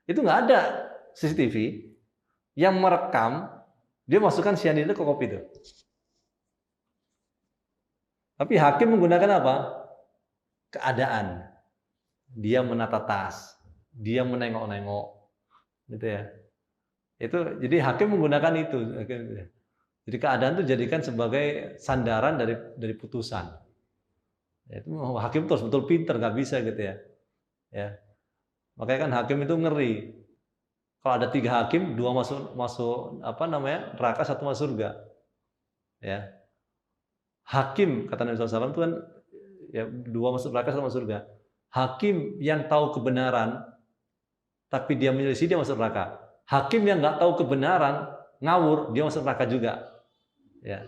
Itu nggak ada CCTV yang merekam dia masukkan sianida ke kopi itu. Tapi hakim menggunakan apa? Keadaan. Dia menata tas, dia menengok-nengok, gitu ya. Itu jadi hakim menggunakan itu. Jadi keadaan itu jadikan sebagai sandaran dari putusan. Itu hakim terus betul pinter, nggak bisa gitu ya. Ya, makanya kan hakim itu ngeri. Kalau ada 3 hakim, 2 masuk apa namanya neraka, 1 masuk surga. Ya, hakim kata Nabi SAW itu kan ya 2 masuk neraka, 1 masuk surga. Hakim yang tahu kebenaran, tapi dia menyelisih, dia masuk neraka. Hakim yang nggak tahu kebenaran, ngawur, dia masuk neraka juga. Ya,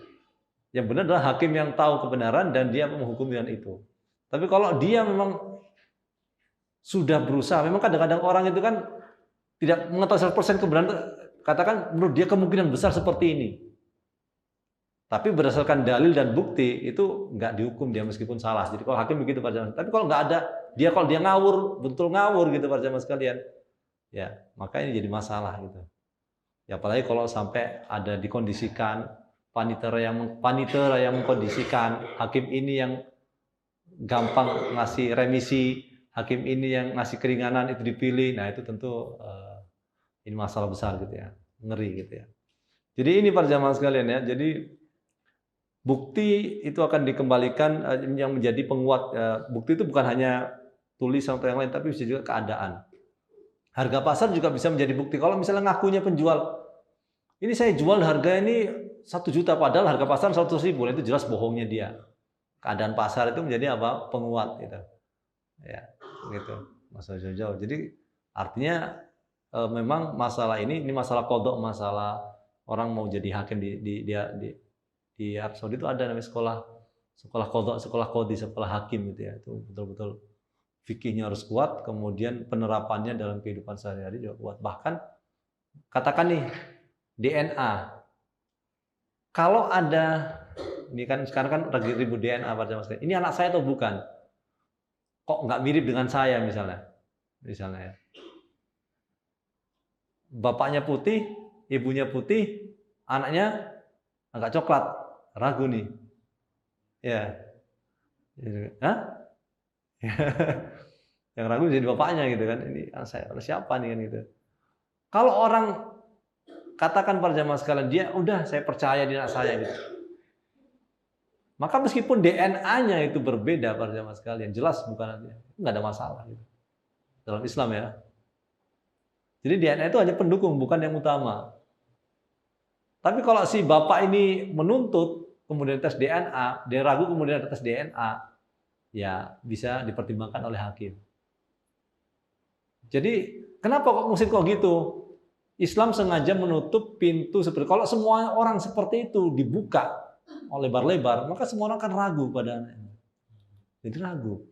yang benar adalah hakim yang tahu kebenaran dan dia menghukumi dengan itu. Tapi kalau dia memang sudah berusaha. Memang kadang-kadang orang itu kan tidak mengetahui 100% kebenaran, katakan menurut dia kemungkinan besar seperti ini. Tapi berdasarkan dalil dan bukti itu nggak dihukum dia meskipun salah. Jadi kalau hakim begitu para jamaah. Tapi kalau nggak ada dia, kalau dia ngawur, betul ngawur gitu para jamaah sekalian, ya maka ini jadi masalah gitu. Ya apalagi kalau sampai ada dikondisikan panitera yang mengkondisikan, hakim ini yang gampang ngasih remisi, hakim ini yang ngasih keringanan itu dipilih. Nah itu tentu ini masalah besar gitu ya, ngeri gitu ya. Jadi ini para jamaah sekalian ya. Jadi bukti itu akan dikembalikan yang menjadi penguat. Bukti itu bukan hanya tulisan atau yang lain, tapi bisa juga keadaan. Harga pasar juga bisa menjadi bukti. Kalau misalnya ngakunya penjual, ini saya jual harga ini 1 juta, padahal harga pasar 100.000, itu jelas bohongnya dia. Keadaan pasar itu menjadi apa? Penguat gitu. Ya, gitu. Masalah jauh-jauh. Jadi artinya memang masalah ini masalah kodok, masalah orang mau jadi hakim di Arab Saudi itu ada namanya sekolah kodok, sekolah kodi, sekolah hakim gitu ya. Itu betul-betul fikihnya harus kuat, kemudian penerapannya dalam kehidupan sehari-hari juga kuat. Bahkan katakan nih DNA, kalau ada, ini kan sekarang kan lagi ribut DNA pada masa ini anak saya atau bukan? Kok nggak mirip dengan saya misalnya ya. Bapaknya putih, ibunya putih, anaknya agak coklat, ragu nih. Ya. Hah? Yang ragu jadi bapaknya gitu kan. Ini anak saya, siapa nih kan gitu. Kalau orang katakan para jamaah sekalian, dia udah saya percaya di anak saya gitu. Maka meskipun DNA-nya itu berbeda para jamaah sekalian, jelas bukan dia, nggak ada masalah gitu. Dalam Islam ya. Jadi DNA itu hanya pendukung, bukan yang utama. Tapi kalau si bapak ini menuntut, kemudian tes DNA, dia ragu kemudian tes DNA, ya bisa dipertimbangkan oleh hakim. Jadi kenapa kok mesti kok gitu? Islam sengaja menutup pintu seperti kalau semua orang seperti itu dibuka lebar-lebar, maka semua orang akan ragu pada anaknya. Jadi ragu.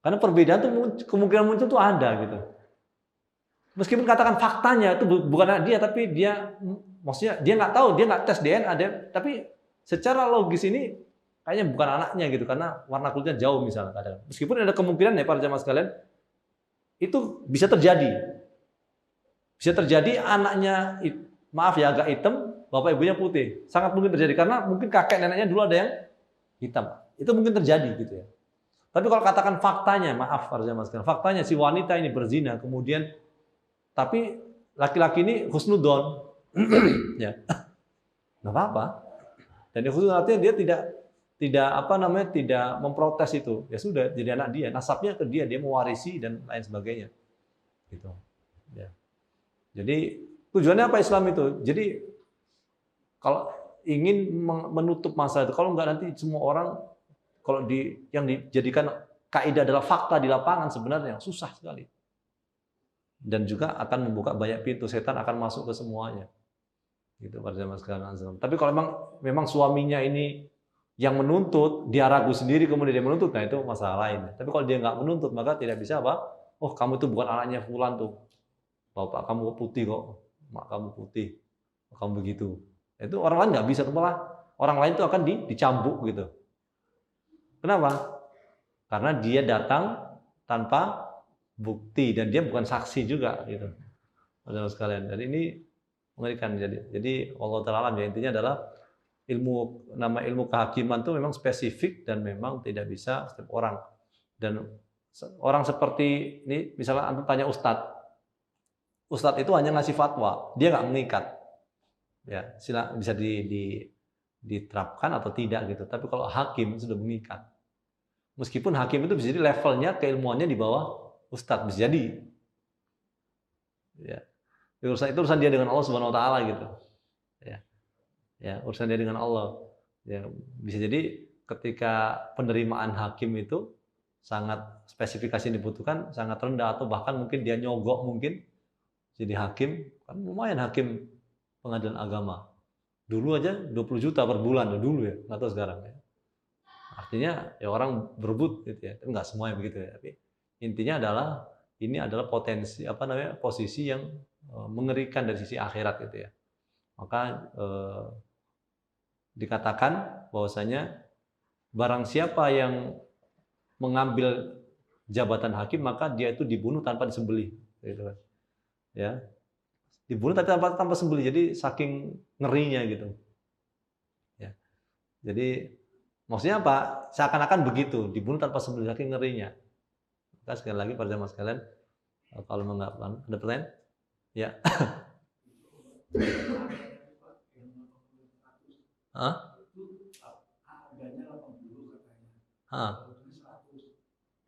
Karena perbedaan itu kemungkinan muncul itu ada gitu. Meskipun katakan faktanya itu bukan dia, tapi dia maksudnya dia nggak tahu, dia nggak tes DNA, tapi secara logis ini kayaknya bukan anaknya gitu karena warna kulitnya jauh misalnya kadang. Meskipun ada kemungkinan ya para jamaah sekalian itu bisa terjadi. Bisa terjadi anaknya maaf ya agak hitam, bapak ibunya putih. Sangat mungkin terjadi karena mungkin kakek neneknya dulu ada yang hitam. Itu mungkin terjadi gitu ya. Tapi kalau katakan faktanya, maaf para jamaah sekalian, faktanya si wanita ini berzina kemudian tapi laki-laki ini husnudon, ya, nggak apa-apa. Dan husnudon artinya dia tidak memprotes itu. Ya sudah, jadi anak dia, nasabnya ke dia mewarisi dan lain sebagainya. Gitu. Ya. Jadi tujuannya apa Islam itu? Jadi kalau ingin menutup masalah itu, kalau nggak nanti semua orang kalau yang dijadikan kaidah adalah fakta di lapangan sebenarnya susah sekali. Dan juga akan membuka banyak pintu, setan akan masuk ke semuanya. Gitu pada zaman sekarang. Tapi kalau memang suaminya ini yang menuntut, dia ragu sendiri kemudian dia menuntut, nah itu masalah lain. Tapi kalau dia nggak menuntut, maka tidak bisa apa? Oh, kamu itu bukan anaknya fulan tuh. Bapak kamu putih kok, mak kamu putih, kamu begitu. Itu orang lain nggak bisa, malah orang lain itu akan dicambuk gitu. Kenapa? Karena dia datang tanpa bukti dan dia bukan saksi juga gitu. Saudara sekalian. Dan ini mengerikan jadi Allah Ta'ala ya intinya adalah ilmu kehakiman itu memang spesifik dan memang tidak bisa setiap orang. Dan orang seperti ini misalnya antum tanya ustadz itu hanya ngasih fatwa, dia nggak mengikat. Ya, bisa diterapkan atau tidak gitu. Tapi kalau hakim sudah mengikat. Meskipun hakim itu bisa jadi levelnya keilmuannya di bawah ustadz, bisa jadi. Ya. Itu urusan dia dengan Allah Subhanahu wa taala gitu. Ya. Ya, urusan dia dengan Allah. Ya, bisa jadi ketika penerimaan hakim itu sangat spesifikasi yang dibutuhkan sangat rendah atau bahkan mungkin dia nyogok mungkin jadi hakim, kan lumayan hakim pengadilan agama. Dulu aja 20 juta per bulan dulu ya, nggak tahu sekarang ya. Artinya ya orang berebut gitu ya, tapi nggak semuanya begitu ya. Tapi intinya adalah ini adalah posisi yang mengerikan dari sisi akhirat gitu ya. Maka dikatakan bahwasanya barang siapa yang mengambil jabatan hakim maka dia itu dibunuh tanpa disembelih, gitu kan. Ya, dibunuh tapi tanpa sembelih. Jadi saking ngerinya gitu. Ya, jadi maksudnya apa? Seakan-akan begitu, dibunuh tanpa sembelih, saking ngerinya. Maka sekali lagi para jamaah sekalian, kalau mengatakan ada pertanyaan, ya. Hah? Harganya 80 katanya. Hah?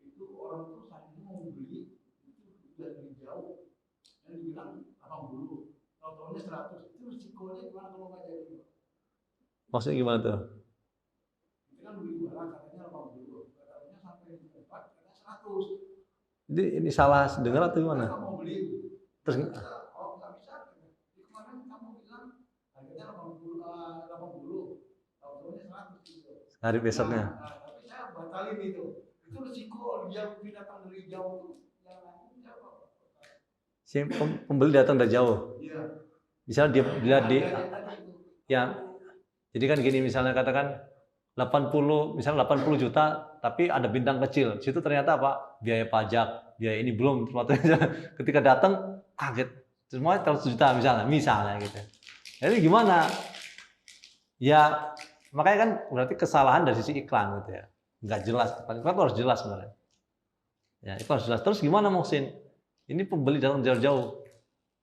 Itu orang tuh saling mau beli itu dari jauh dan dibilang 80. Tahu-tahunya 100. Itu risikonya gimana kalau nggak jadi? Maksudnya gimana tuh? Kita kan beli barang katanya 80. Katanya sampai di tempat katanya 100. Ini salah dengar atau gimana? Kita mau beli. Terus Oh nggak bisa. Kemarin kamu bilang harganya 80. Tahu-tahunya 100 gitu. hari besoknya. Tapi saya batalin itu. Itu risiko dia datang dari jauh tuh. Yang lain siapa? Si pembeli datang dari jauh. Iya. Misalnya dia bila di Tadi itu. ya. Jadi kan gini, misalnya katakan 80 juta tapi ada bintang kecil. Situ ternyata apa? Biaya pajak, biaya ini belum. Ketika datang kaget. Semuanya 100 juta misalnya gitu. Jadi gimana? Ya makanya kan berarti kesalahan dari sisi iklan gitu ya. Nggak jelas. Iklan itu harus jelas sebenarnya. Ya, itu harus jelas. Terus gimana Muhsin? Ini pembeli datang jauh-jauh.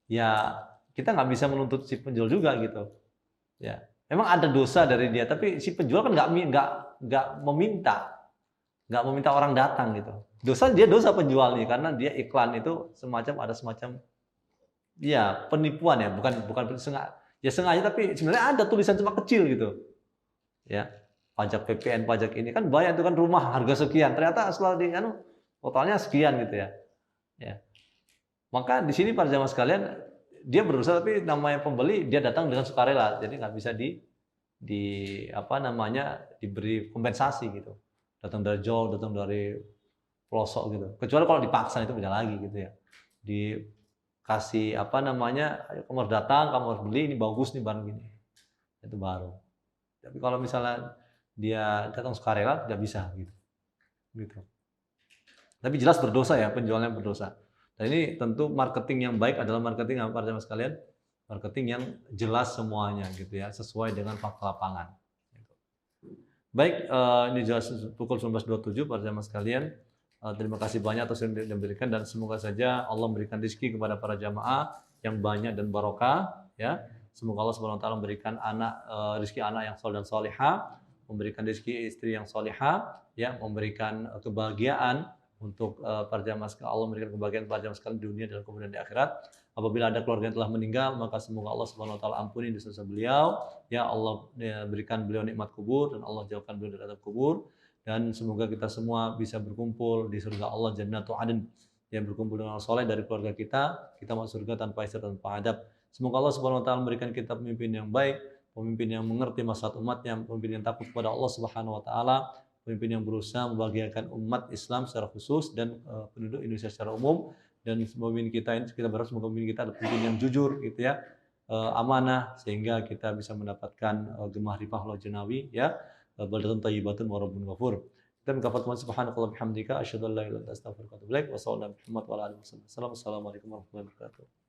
Ya, kita nggak bisa menuntut si penjual juga gitu. Ya, memang ada dosa dari dia, tapi si penjual kan nggak meminta orang datang gitu. Dosa penjual nih karena dia iklan itu ada semacam ya penipuan ya, bukan sengaja. Ya sengaja tapi sebenarnya ada tulisan cuma kecil gitu. Ya, pajak PPN, pajak ini kan bayar itu kan rumah harga sekian. Ternyata setelah totalnya sekian gitu ya. Ya. Maka di sini para jamaah sekalian, dia berusaha tapi namanya pembeli dia datang dengan sukarela. Jadi nggak bisa diberi kompensasi gitu. Datang dari jauh, datang dari pelosok gitu. Kecuali kalau dipaksa itu beda lagi gitu ya. Dikasih ayo kamu harus datang, kamu harus beli, ini bagus nih barang gini. Itu baru. Tapi kalau misalnya dia datang sukarela tidak bisa gitu. Tapi jelas berdosa ya, penjualnya berdosa. Dan ini tentu marketing yang baik adalah marketing apa para jamaah sekalian? Marketing yang jelas semuanya gitu ya, sesuai dengan fakta lapangan. Baik, ini jelas pukul 19.27 para jamaah sekalian. Terima kasih banyak atas yang diberikan dan semoga saja Allah memberikan rezeki kepada para jamaah yang banyak dan barokah ya. Semoga Allah Subhanahu wa taala memberikan rezeki anak yang saleh dan salihah, memberikan rezeki istri yang salihah, ya, memberikan kebahagiaan untuk para jamaah sekalian. Allah memberikan kebahagiaan para jamaah sekalian di dunia dan kemudian di akhirat. Apabila ada keluarga yang telah meninggal, maka semoga Allah Subhanahu wa taala ampuni dosa beliau, ya Allah, ya, berikan beliau nikmat kubur dan Allah jauhkan beliau dari azab kubur. Dan semoga kita semua bisa berkumpul di surga Allah Jannatu Adn, yang berkumpul dengan orang soleh dari keluarga kita masuk surga tanpa hisab dan tanpa adab. Semoga Allah Subhanahu wa taala memberikan kita pemimpin yang baik, pemimpin yang mengerti maslahat umatnya, pemimpin yang takut kepada Allah Subhanahu wa taala, pemimpin yang berusaha membahagiakan umat Islam secara khusus dan penduduk Indonesia secara umum. Dan pemimpin kita berharap semoga pemimpin kita adalah pemimpin yang jujur gitu ya, amanah, sehingga kita bisa mendapatkan gemah rifah Allah Janawi ya, baldatun thayyibatun wa rabbun ghafur. Kita minta fatwa subhanakallah bihamdika asyhadu an la ilaha illa anta astaghfiruka wa atubu ilaik wa sallallahu alaihi wa sallam. Assalamualaikum warahmatullahi wabarakatuh.